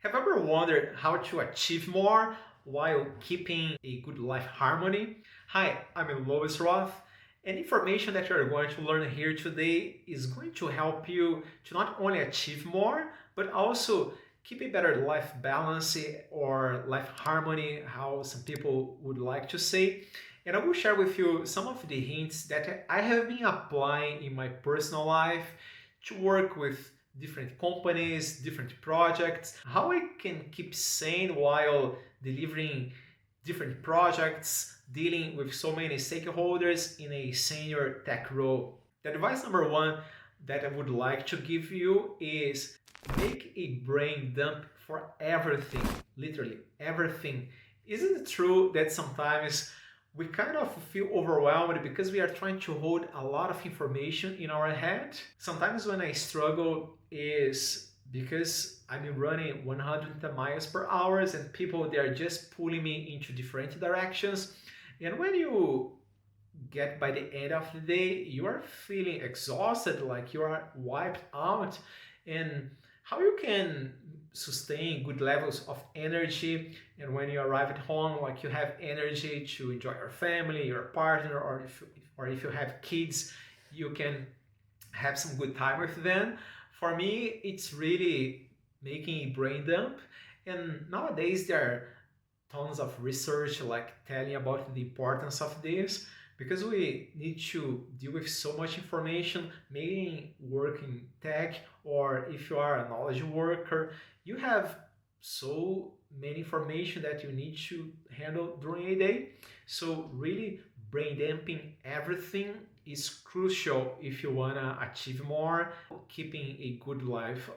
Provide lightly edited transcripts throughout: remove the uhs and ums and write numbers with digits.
Have you ever wondered how to achieve more while keeping a good life harmony? Hi, I'm Luiz Roth, and information that you're going to learn here today is going to help you to not only achieve more, but also keep a better life balance or life harmony, how some people would like to say. And I will share with you some of the hints that I have been applying in my personal life to work with different companies, different projects, how I can keep sane while delivering different projects, dealing with so many stakeholders in a senior tech role. The advice number one that I would like to give you is make a brain dump for everything, literally everything. Isn't it true that sometimes we kind of feel overwhelmed because we are trying to hold a lot of information in our head? Sometimes when I struggle is because I'm running 100 miles per hour and people they are just pulling me into different directions. And when you get by the end of the day, you are feeling exhausted, like you are wiped out. And how you can sustain good levels of energy, and when you arrive at home, like you have energy to enjoy your family, your partner, or if you have kids, you can have some good time with them. For me, it's really making a brain dump. And nowadays there are tons of research like telling about the importance of this because we need to deal with so much information, mainly working tech, or if you are a knowledge worker, you have so many information that you need to handle during a day. So really brain dumping everything is crucial if you want to achieve more, keeping a good life,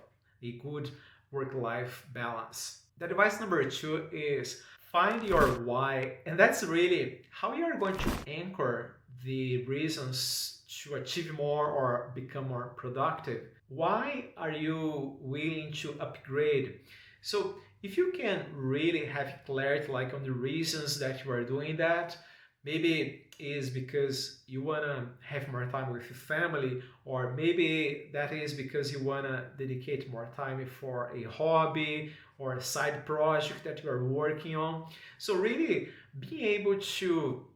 a good work-life balance. The advice number two is find your why, and that's really how you are going to anchor the reasons to achieve more or become more productive. Why are you willing to upgrade? So if you can really have clarity like on the reasons that you are doing that, maybe is because you want to have more time with your family, or maybe that is because you want to dedicate more time for a hobby or a side project that you are working on. So really being able to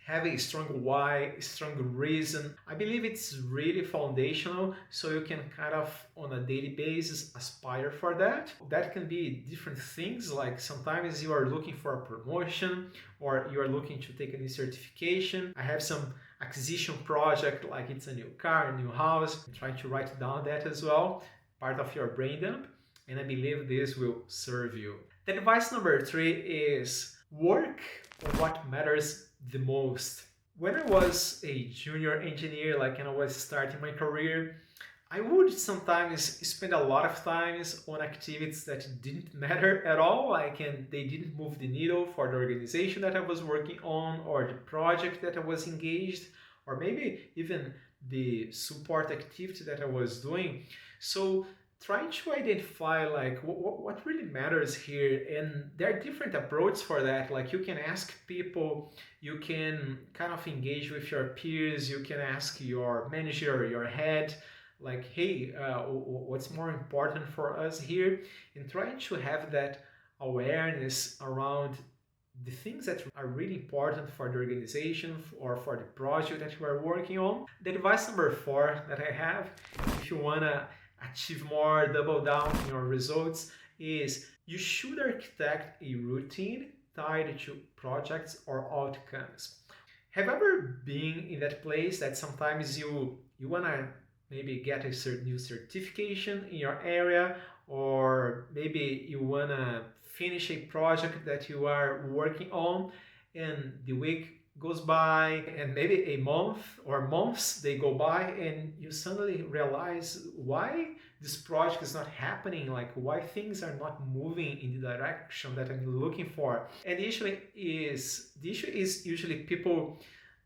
have a strong why, strong reason. I believe it's really foundational so you can kind of on a daily basis aspire for that. That can be different things, like sometimes you are looking for a promotion or you are looking to take a new certification. I have some acquisition project like it's a new car, a new house. I'm trying to write down that as well, part of your brain dump, and I believe this will serve you. The advice number three is work on what matters the most. When I was a junior engineer, like when I was starting my career, I would sometimes spend a lot of times on activities that didn't matter at all, like and they didn't move the needle for the organization that I was working on or the project that I was engaged, or maybe even the support activity that I was doing. So trying to identify like what really matters here, and there are different approaches for that. Like you can ask people, you can kind of engage with your peers, you can ask your manager or your head like, hey, what's more important for us here, and trying to have that awareness around the things that are really important for the organization or for the project that you are working on. The advice number four that I have, if you want to achieve more, double down on your results, is you should architect a routine tied to projects or outcomes. Have you ever been in that place that sometimes you want to maybe get a certain new certification in your area, or maybe you want to finish a project that you are working on, and the week goes by and maybe a month or months they go by and you suddenly realize why this project is not happening, like why things are not moving in the direction that I'm looking for. And the issue is usually people,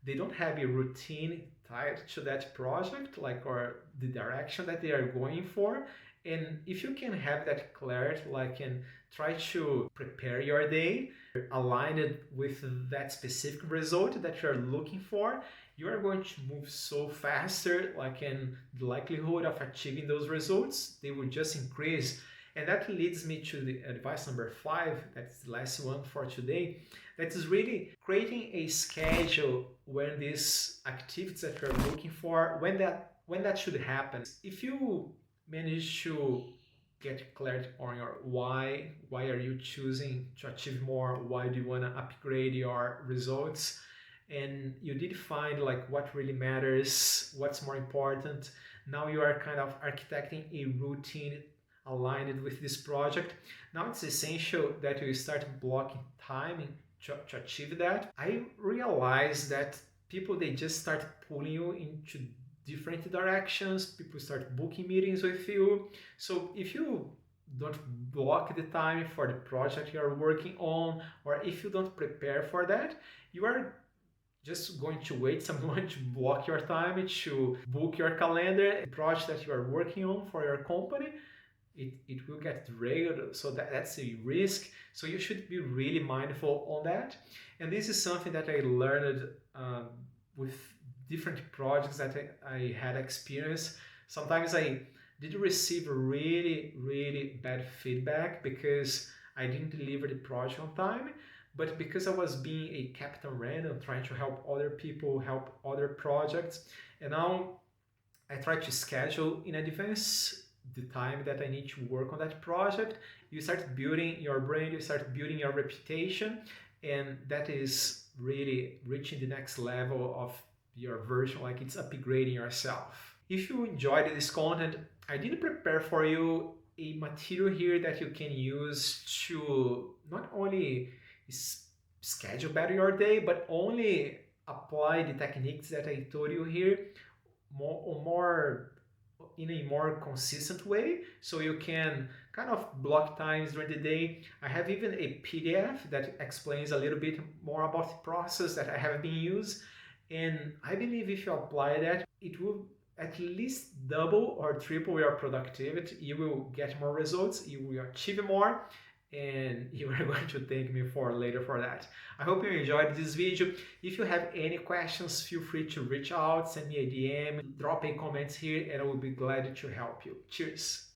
they don't have a routine tied to that project, like or the direction that they are going for. And if you can have that clarity, like and try to prepare your day, align it with that specific result that you're looking for, you are going to move so faster, like and the likelihood of achieving those results, they will just increase. And that leads me to the advice number 5, that's the last one for today. That is really creating a schedule when these activities that you're looking for, when that should happen. If you manage to get clarity on your why are you choosing to achieve more, why do you want to upgrade your results, and you did find like what really matters, what's more important. Now you are kind of architecting a routine aligned with this project. Now it's essential that you start blocking time to achieve that. I realized that people, they just start pulling you into different directions. People start booking meetings with you. So if you don't block the time for the project you are working on, or if you don't prepare for that, you are just going to wait someone to block your time, to book your calendar, the project that you are working on for your company. It will get derailed, so that's a risk. So you should be really mindful on that. And this is something that I learned with different projects that I had experience. Sometimes I did receive really bad feedback because I didn't deliver the project on time, but because I was being a Captain Random, trying to help other people, help other projects, and now I try to schedule in advance the time that I need to work on that project. You start building your brand, you start building your reputation, and that is really reaching the next level of your version, like it's upgrading yourself. If you enjoyed this content, I did prepare for you a material here that you can use to not only schedule better your day, but only apply the techniques that I told you here more in a more consistent way, so you can kind of block times during the day. I have even a PDF that explains a little bit more about the process that I have been used, and I believe if you apply that, it will at least double or triple your productivity. You will get more results, you will achieve more, and you are going to thank me for later for that. I hope you enjoyed this video. If you have any questions, feel free to reach out, send me a DM, drop a comment here, and I will be glad to help you. Cheers!